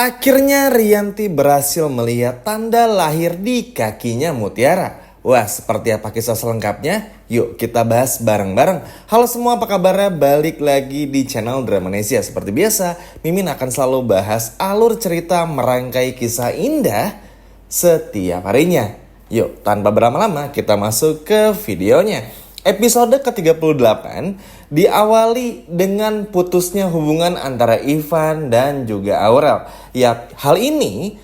Akhirnya Rianti berhasil melihat tanda lahir di kakinya Mutiara. Wah, seperti apa kisah selengkapnya? Yuk kita bahas bareng-bareng. Halo semua, apa kabarnya? Balik lagi di channel Dramanesia. Seperti biasa, Mimin akan selalu bahas alur cerita merangkai kisah indah setiap harinya. Yuk, tanpa berlama-lama kita masuk ke videonya. Episode ke-38 diawali dengan putusnya hubungan antara Ivan dan juga Aurel. Ya, hal ini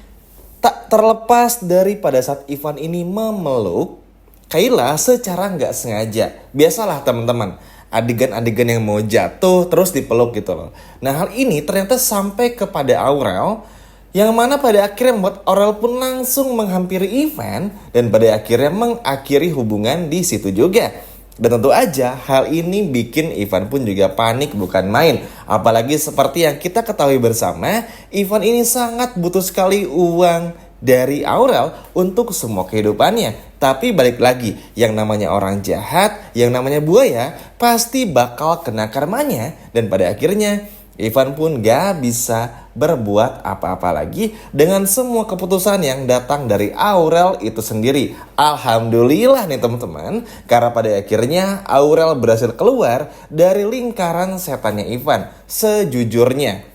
tak terlepas dari pada saat Ivan ini memeluk Kayla secara nggak sengaja. Biasalah teman-teman, adegan-adegan yang mau jatuh terus dipeluk gitu loh. Nah, hal ini ternyata sampai kepada Aurel, yang mana pada akhirnya membuat Aurel pun langsung menghampiri Ivan dan pada akhirnya mengakhiri hubungan di situ juga. Dan tentu aja hal ini bikin Ivan pun juga panik bukan main. Apalagi seperti yang kita ketahui bersama, Ivan ini sangat butuh sekali uang dari Aurel untuk semua kehidupannya. Tapi balik lagi, yang namanya orang jahat, yang namanya buaya, pasti bakal kena karmanya. Dan pada akhirnya Ivan pun gak bisa berbuat apa-apa lagi dengan semua keputusan yang datang dari Aurel itu sendiri. Alhamdulillah nih teman-teman, karena pada akhirnya Aurel berhasil keluar dari lingkaran setannya Ivan. Sejujurnya,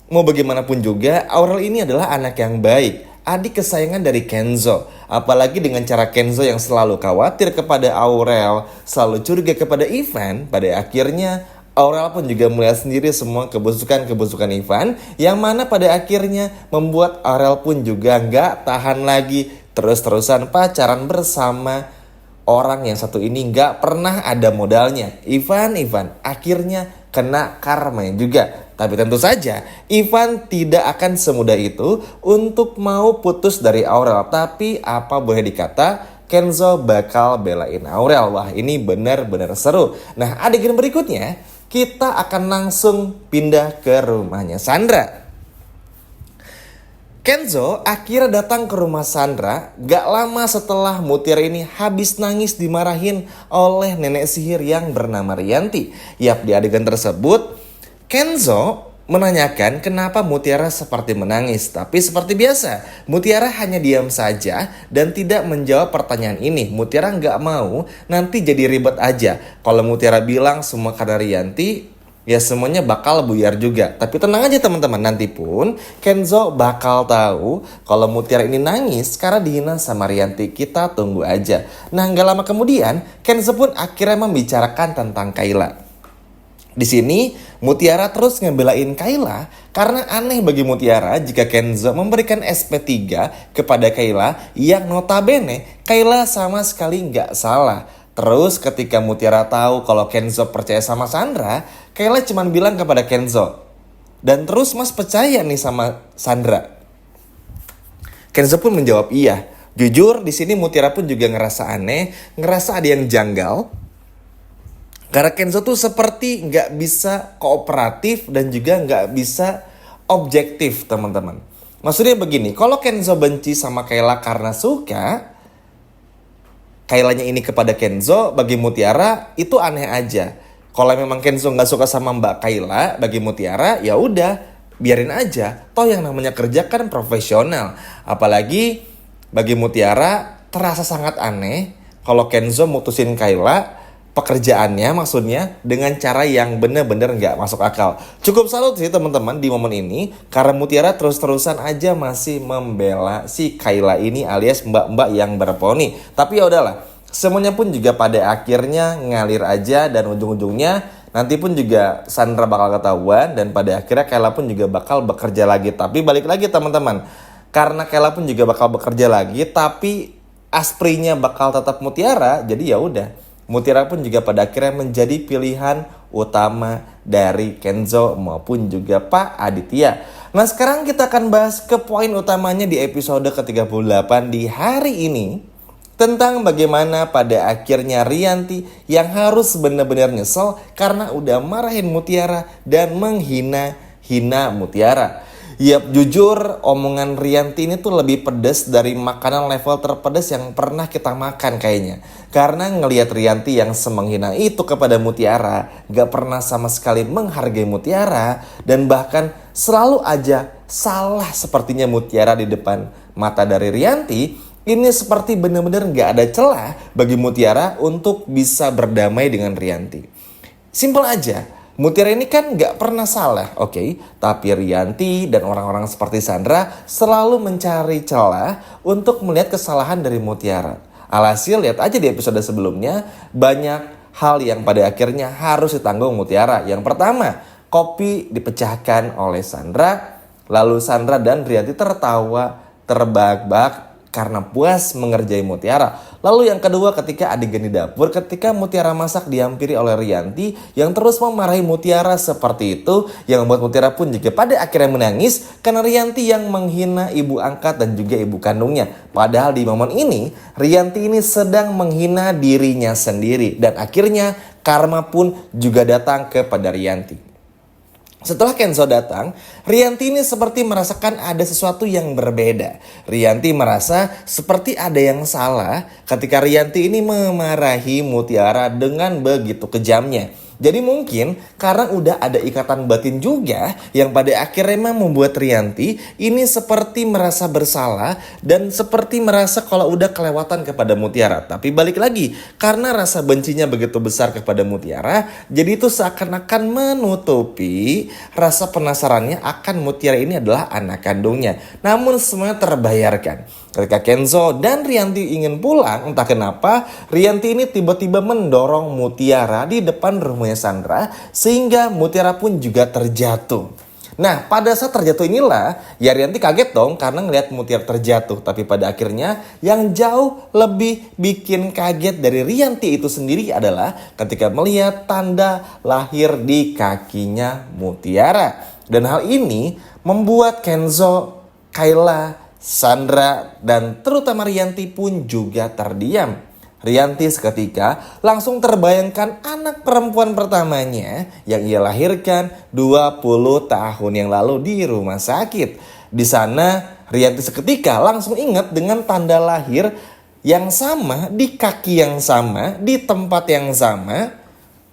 mau bagaimanapun juga, Aurel ini adalah anak yang baik, adik kesayangan dari Kenzo. Apalagi dengan cara Kenzo yang selalu khawatir kepada Aurel, selalu curiga kepada Ivan, pada akhirnya Aurel pun juga melihat sendiri semua kebusukan-kebusukan Ivan, yang mana pada akhirnya membuat Aurel pun juga gak tahan lagi terus-terusan pacaran bersama orang yang satu ini gak pernah ada modalnya. Ivan akhirnya kena karma juga. Tapi tentu saja Ivan tidak akan semudah itu untuk mau putus dari Aurel. Tapi apa boleh dikata, Kenzo bakal belain Aurel. Wah, ini benar-benar seru. Nah, adegan berikutnya kita akan langsung pindah ke rumahnya Sandra. Kenzo akhirnya datang ke rumah Sandra gak lama setelah Mutiara ini habis nangis dimarahin oleh nenek sihir yang bernama Rianti. Yap, di adegan tersebut Kenzo menanyakan kenapa Mutiara seperti menangis. Tapi seperti biasa, Mutiara hanya diam saja dan tidak menjawab pertanyaan ini. Mutiara nggak mau nanti jadi ribet aja. Kalau Mutiara bilang semua karena Rianti, ya semuanya bakal buyar juga. Tapi tenang aja teman-teman, nanti pun Kenzo bakal tahu kalau Mutiara ini nangis karena dihina sama Rianti. Kita tunggu aja. Nah, nggak lama kemudian Kenzo pun akhirnya membicarakan tentang Kayla. Di sini Mutiara terus ngebelain Kayla karena aneh bagi Mutiara jika Kenzo memberikan SP3 kepada Kayla yang notabene Kayla sama sekali nggak salah. Terus ketika Mutiara tahu kalau Kenzo percaya sama Sandra, Kayla cuma bilang kepada Kenzo, "Dan terus mas percaya nih sama Sandra?" Kenzo pun menjawab iya. Jujur di sini Mutiara pun juga ngerasa aneh, ngerasa ada yang janggal. Karena Kenzo tuh seperti nggak bisa kooperatif dan juga nggak bisa objektif teman-teman. Maksudnya begini, kalau Kenzo benci sama Kayla karena suka, Kaylanya ini kepada Kenzo, bagi Mutiara itu aneh aja. Kalau memang Kenzo nggak suka sama Mbak Kayla, bagi Mutiara ya udah biarin aja. Toh yang namanya kerja kan profesional. Apalagi bagi Mutiara terasa sangat aneh kalau Kenzo mutusin Kayla, pekerjaannya maksudnya, dengan cara yang bener-bener gak masuk akal. Cukup salut sih teman-teman di momen ini, karena Mutiara terus-terusan aja masih membela si Kayla ini alias mbak-mbak yang berponi. Tapi ya udahlah, semuanya pun juga pada akhirnya ngalir aja dan ujung-ujungnya nanti pun juga Sandra bakal ketahuan dan pada akhirnya Kayla pun juga bakal bekerja lagi. Tapi balik lagi teman-teman, karena Kayla pun juga bakal bekerja lagi tapi asprinya bakal tetap Mutiara, jadi ya udah. Mutiara pun juga pada akhirnya menjadi pilihan utama dari Kenzo maupun juga Pak Aditya. Nah, sekarang kita akan bahas ke poin utamanya di episode ke-38 di hari ini, tentang bagaimana pada akhirnya Rianti yang harus benar-benar nyesel karena udah marahin Mutiara dan menghina Mutiara. Yap, jujur omongan Rianti ini tuh lebih pedas dari makanan level terpedas yang pernah kita makan kayaknya. Karena ngelihat Rianti yang semenghina itu kepada Mutiara, gak pernah sama sekali menghargai Mutiara, dan bahkan selalu aja salah sepertinya Mutiara di depan mata dari Rianti. Ini seperti benar-benar gak ada celah bagi Mutiara untuk bisa berdamai dengan Rianti. Simpel aja, Mutiara ini kan gak pernah salah, oke? Tapi Rianti dan orang-orang seperti Sandra selalu mencari celah untuk melihat kesalahan dari Mutiara. Alhasil lihat aja di episode sebelumnya, banyak hal yang pada akhirnya harus ditanggung Mutiara. Yang pertama, kopi dipecahkan oleh Sandra. Lalu Sandra dan Rianti tertawa terbahak-bahak karena puas mengerjai Mutiara. Lalu yang kedua, ketika adegan di dapur, ketika Mutiara masak dihampiri oleh Rianti yang terus memarahi Mutiara seperti itu, yang membuat Mutiara pun juga pada akhirnya menangis karena Rianti yang menghina ibu angkat dan juga ibu kandungnya. Padahal di momen ini Rianti ini sedang menghina dirinya sendiri dan akhirnya karma pun juga datang kepada Rianti. Setelah Kenzo datang, Rianti ini seperti merasakan ada sesuatu yang berbeda. Rianti merasa seperti ada yang salah ketika Rianti ini memarahi Mutiara dengan begitu kejamnya. Jadi mungkin karena udah ada ikatan batin juga yang pada akhirnya membuat Rianti ini seperti merasa bersalah dan seperti merasa kalau udah kelewatan kepada Mutiara. Tapi balik lagi, karena rasa bencinya begitu besar kepada Mutiara, jadi itu seakan-akan menutupi rasa penasarannya akan Mutiara ini adalah anak kandungnya. Namun semuanya terbayarkan. Ketika Kenzo dan Rianti ingin pulang, entah kenapa Rianti ini tiba-tiba mendorong Mutiara di depan rumahnya Sandra sehingga Mutiara pun juga terjatuh. Nah, pada saat terjatuh inilah ya Rianti kaget dong karena ngelihat Mutiara terjatuh. Tapi pada akhirnya yang jauh lebih bikin kaget dari Rianti itu sendiri adalah ketika melihat tanda lahir di kakinya Mutiara. Dan hal ini membuat Kenzo, Kayla, Sandra dan terutama Rianti pun juga terdiam. Rianti seketika langsung terbayangkan anak perempuan pertamanya yang ia lahirkan 20 tahun yang lalu di rumah sakit. Di sana Rianti seketika langsung ingat dengan tanda lahir yang sama, di kaki yang sama, di tempat yang sama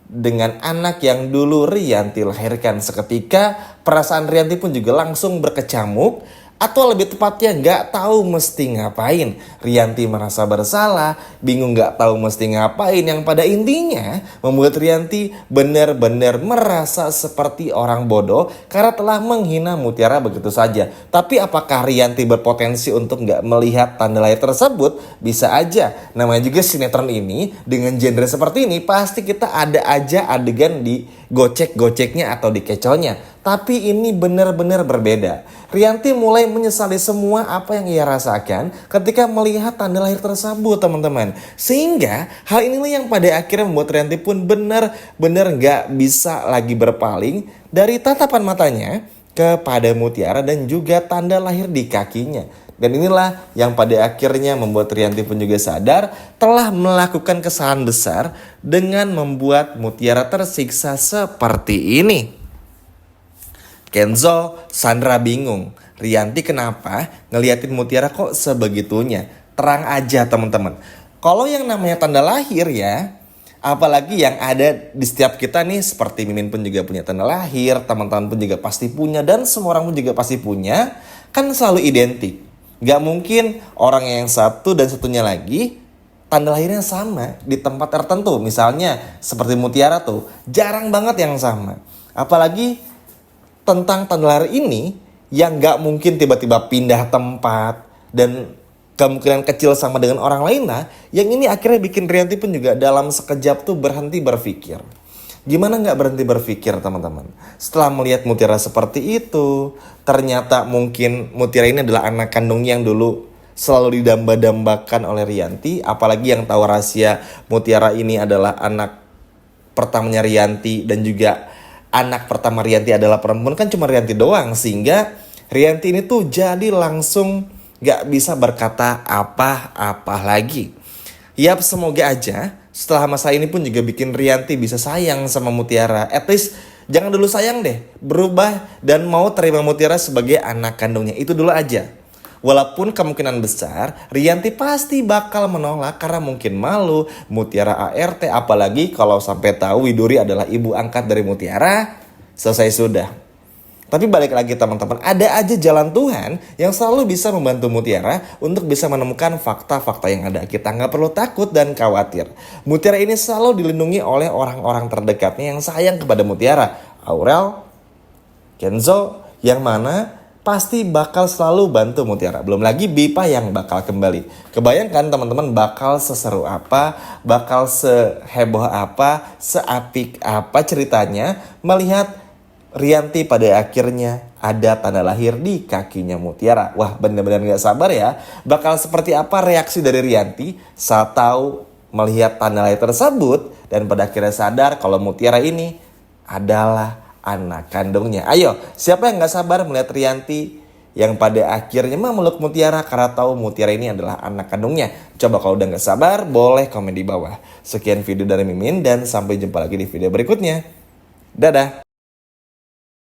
dengan anak yang dulu Rianti lahirkan. Seketika perasaan Rianti pun juga langsung berkecamuk. Atau lebih tepatnya gak tahu mesti ngapain. Rianti merasa bersalah, bingung gak tahu mesti ngapain. Yang pada intinya membuat Rianti benar-benar merasa seperti orang bodoh karena telah menghina Mutiara begitu saja. Tapi apakah Rianti berpotensi untuk gak melihat tanda lahir tersebut? Bisa aja. Namanya juga sinetron ini dengan genre seperti ini pasti kita ada aja adegan di gocek-goceknya atau dikecohnya. Tapi ini benar-benar berbeda. Rianti mulai menyesali semua apa yang ia rasakan ketika melihat tanda lahir tersebut, teman-teman. Sehingga hal inilah yang pada akhirnya membuat Rianti pun benar-benar gak bisa lagi berpaling dari tatapan matanya kepada Mutiara dan juga tanda lahir di kakinya. Dan inilah yang pada akhirnya membuat Rianti pun juga sadar telah melakukan kesalahan besar dengan membuat Mutiara tersiksa seperti ini. Kenzo, Sandra bingung. Rianti kenapa ngeliatin Mutiara kok sebegitunya? Terang aja teman-teman. Kalau yang namanya tanda lahir ya, apalagi yang ada di setiap kita nih, seperti Mimin pun juga punya tanda lahir, teman-teman pun juga pasti punya, dan semua orang pun juga pasti punya, kan selalu identik. Gak mungkin orang yang satu dan satunya lagi tanda lahirnya sama di tempat tertentu. Misalnya seperti Mutiara tuh, jarang banget yang sama. Apalagi tentang tanda lahir ini yang gak mungkin tiba-tiba pindah tempat dan kemungkinan kecil sama dengan orang lain lah. Yang ini akhirnya bikin Rianti pun juga dalam sekejap tuh berhenti berpikir. Gimana gak berhenti berpikir teman-teman? Setelah melihat Mutiara seperti itu, ternyata mungkin Mutiara ini adalah anak kandungnya yang dulu selalu didamba-dambakan oleh Rianti. Apalagi yang tahu rahasia Mutiara ini adalah anak pertamanya Rianti dan juga anak pertama Rianti adalah perempuan, kan cuma Rianti doang. Sehingga Rianti ini tuh jadi langsung gak bisa berkata apa-apa lagi. Yap, semoga aja setelah masa ini pun juga bikin Rianti bisa sayang sama Mutiara. At least jangan dulu sayang deh, berubah dan mau terima Mutiara sebagai anak kandungnya. Itu dulu aja. Walaupun kemungkinan besar Rianti pasti bakal menolak karena mungkin malu Mutiara ART. Apalagi kalau sampai tahu Widuri adalah ibu angkat dari Mutiara, selesai sudah. Tapi balik lagi teman-teman, ada aja jalan Tuhan yang selalu bisa membantu Mutiara untuk bisa menemukan fakta-fakta yang ada. Kita nggak perlu takut dan khawatir. Mutiara ini selalu dilindungi oleh orang-orang terdekatnya yang sayang kepada Mutiara. Aurel, Kenzo, yang mana pasti bakal selalu bantu Mutiara. Belum lagi Bipa yang bakal kembali. Kebayangkan teman-teman bakal seseru apa, bakal seheboh apa, seapik apa ceritanya melihat Rianti pada akhirnya ada tanda lahir di kakinya Mutiara. Wah, benar-benar gak sabar ya. Bakal seperti apa reaksi dari Rianti saat tahu melihat tanda lahir tersebut dan pada akhirnya sadar kalau Mutiara ini adalah anak kandungnya. Ayo, siapa yang gak sabar melihat Rianti yang pada akhirnya memeluk Mutiara karena tahu Mutiara ini adalah anak kandungnya? Coba kalau udah gak sabar, boleh komen di bawah. Sekian video dari Mimin dan sampai jumpa lagi di video berikutnya. Dadah!